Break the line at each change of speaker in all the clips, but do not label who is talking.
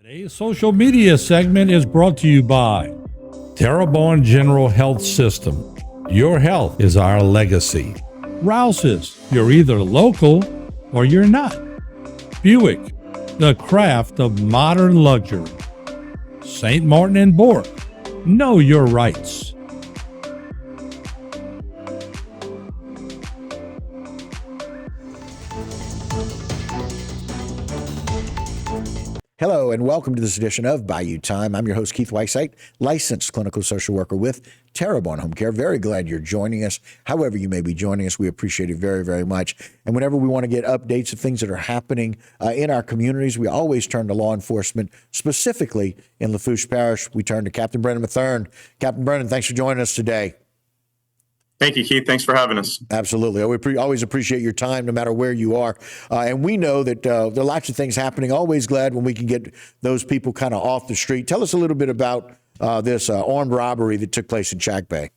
Today's social media segment is brought to you by Terrebonne General Health System. Your health is our legacy. Rouse's, you're either local or you're not. Buick, the craft of modern luxury. St. Martin and Bork, know your rights.
Hello and welcome to this edition of Bayou Time. I'm your host, Keith Whiteside, licensed clinical social worker with Terrebonne Home Care. Very glad you're joining us. However you may be joining us, we appreciate it very, very much. And whenever we want to get updates of things that are happening in our communities, we always turn to law enforcement, specifically in Lafourche Parish. We turn to Captain Brennan Mathern. Captain Brennan, thanks for joining us today.
Thank you, Keith. Thanks for having us.
Absolutely. We always appreciate your time, no matter where you are. And we know that there are lots of things happening. Always glad when we can get those people kind of off the street. Tell us a little bit about this armed robbery that took place in Chack Bay.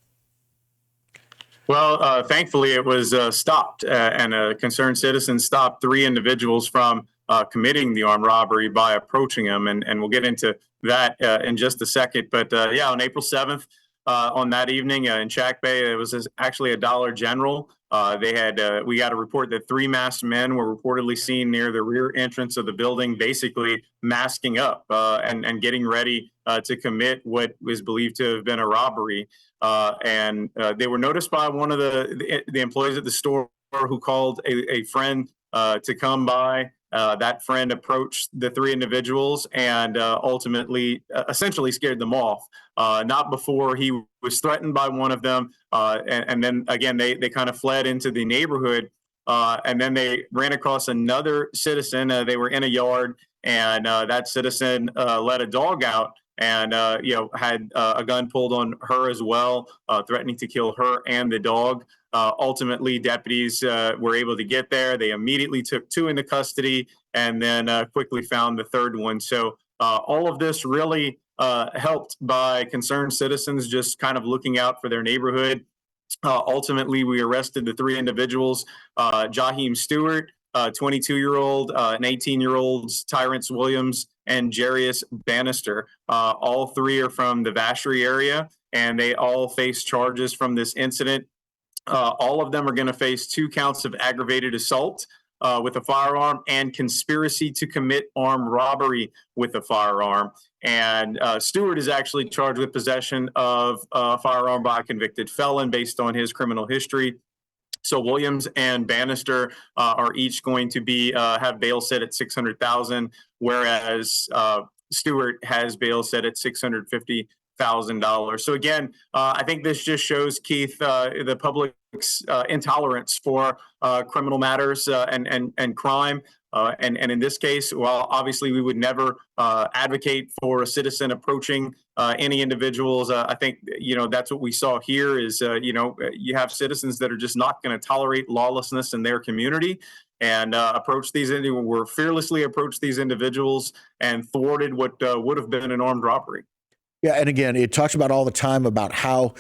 Well, thankfully, it was stopped, and a concerned citizen stopped three individuals from committing the armed robbery by approaching them. And we'll get into that in just a second. But on April 7th, on that evening in Chack Bay, it was actually a Dollar General. We got a report that three masked men were reportedly seen near the rear entrance of the building, basically masking up and getting ready to commit what was believed to have been a robbery. And they were noticed by one of the employees at the store who called a friend to come by. That friend approached the three individuals and ultimately essentially scared them off. Not before he was threatened by one of them. And then again, they kind of fled into the neighborhood. And then they ran across another citizen. They were in a yard, and that citizen let a dog out and had a gun pulled on her as well, threatening to kill her and the dog. Ultimately, deputies were able to get there. They immediately took two into custody and then quickly found the third one. So all of this really helped by concerned citizens just kind of looking out for their neighborhood. Ultimately, we arrested the three individuals, Jaheim Stewart, 22-year-old, and 18-year-old Tyrance Williams, and Jarius Bannister. All three are from the Vacherie area, and they all face charges from this incident. All of them are going to face 2 counts of aggravated assault with a firearm and conspiracy to commit armed robbery with a firearm. And Stewart is actually charged with possession of a firearm by a convicted felon based on his criminal history. So Williams and Bannister are each going to be have bail set at $600,000, whereas Stewart has bail set at $650,000. So again, I think this just shows, Keith, the public's intolerance for criminal matters and crime. And in this case, while obviously we would never advocate for a citizen approaching any individuals, I think, that's what we saw here is, you have citizens that are just not going to tolerate lawlessness in their community and were fearlessly approached these individuals and thwarted what would have been an armed robbery.
Yeah, and again, it talks about all the time about how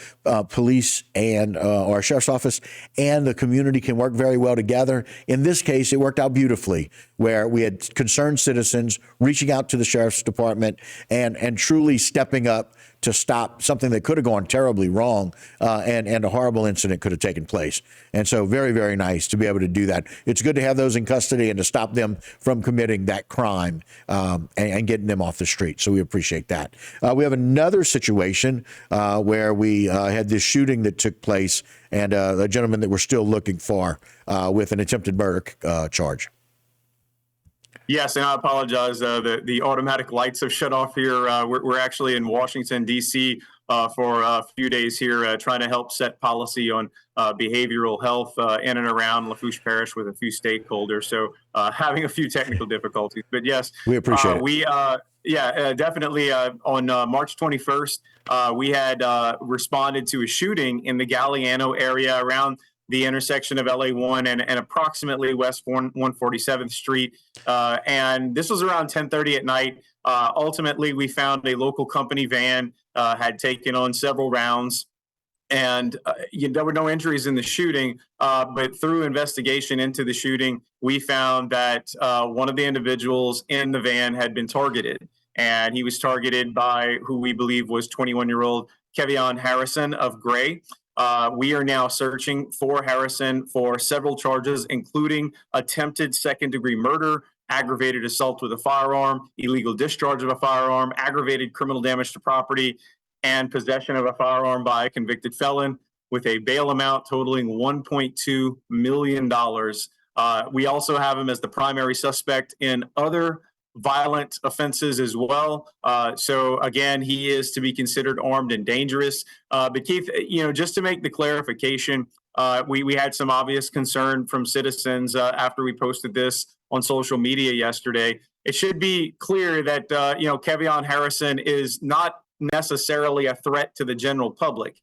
police and or sheriff's office and the community can work very well together. In this case, it worked out beautifully, where we had concerned citizens reaching out to the sheriff's department and truly stepping up to stop something that could have gone terribly wrong, and a horrible incident could have taken place. And so very, very nice to be able to do that. It's good to have those in custody and to stop them from committing that crime and getting them off the street. So we appreciate that. We have another situation where we had this shooting that took place and a gentleman that we're still looking for with an attempted murder charge.
Yes, and I apologize. The automatic lights have shut off here. We're actually in Washington, D.C. For a few days here, trying to help set policy on behavioral health in and around Lafourche Parish with a few stakeholders. So having a few technical difficulties. But yes,
we appreciate it.
Definitely. On March 21st, we had responded to a shooting in the Galliano area around the intersection of LA 1 and approximately West 147th Street. And this was around 10:30 at night. Ultimately, we found a local company van had taken on several rounds. And there were no injuries in the shooting, but through investigation into the shooting, we found that one of the individuals in the van had been targeted. and he was targeted by who we believe was 21-year-old Kevion Harrison of Gray. We are now searching for Harrison for several charges, including attempted second-degree murder, aggravated assault with a firearm, illegal discharge of a firearm, aggravated criminal damage to property, and possession of a firearm by a convicted felon, with a bail amount totaling $1.2 million. We also have him as the primary suspect in other violent offenses as well. So again, he is to be considered armed and dangerous. But Keith, just to make the clarification, we had some obvious concern from citizens after we posted this on social media yesterday. It should be clear that, Kevion Harrison is not necessarily a threat to the general public.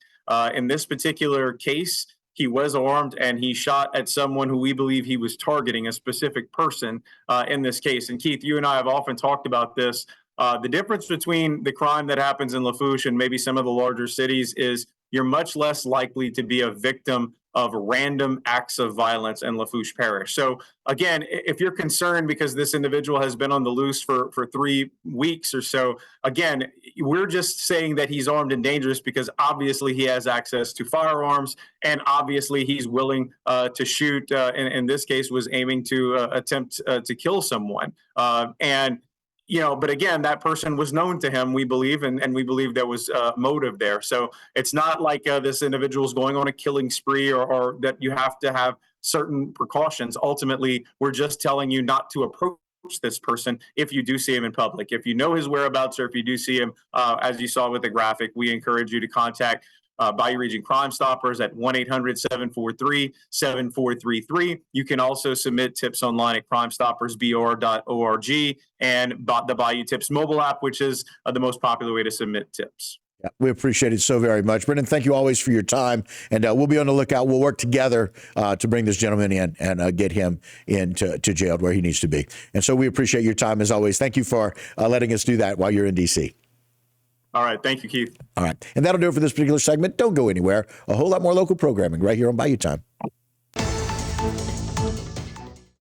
In this particular case, he was armed and he shot at someone who we believe he was targeting, a specific person in this case. And Keith, you and I have often talked about this. The difference between the crime that happens in Lafourche and maybe some of the larger cities is you're much less likely to be a victim of random acts of violence in Lafourche Parish. So again, if you're concerned because this individual has been on the loose for 3 weeks or so, again, we're just saying that he's armed and dangerous because obviously he has access to firearms and obviously he's willing to shoot. In this case, was aiming to attempt to kill someone. But again, that person was known to him, we believe, and we believe there was motive there. So it's not like this individual is going on a killing spree or that you have to have certain precautions. Ultimately, we're just telling you not to approach this person if you do see him in public. If you know his whereabouts or if you do see him, as you saw with the graphic, we encourage you to contact Bayou Region Crime Stoppers at 1-800-743-7433. You can also submit tips online at crimestoppersbr.org and the Bayou Tips mobile app, which is the most popular way to submit tips.
Yeah, we appreciate it so very much. Brendan, thank you always for your time. And we'll be on the lookout. We'll work together to bring this gentleman in and get him into jail where he needs to be. And so we appreciate your time as always. Thank you for letting us do that while you're in D.C.
All right. Thank you, Keith.
All right. And that'll do it for this particular segment. Don't go anywhere. A whole lot more local programming right here on Bayou Time.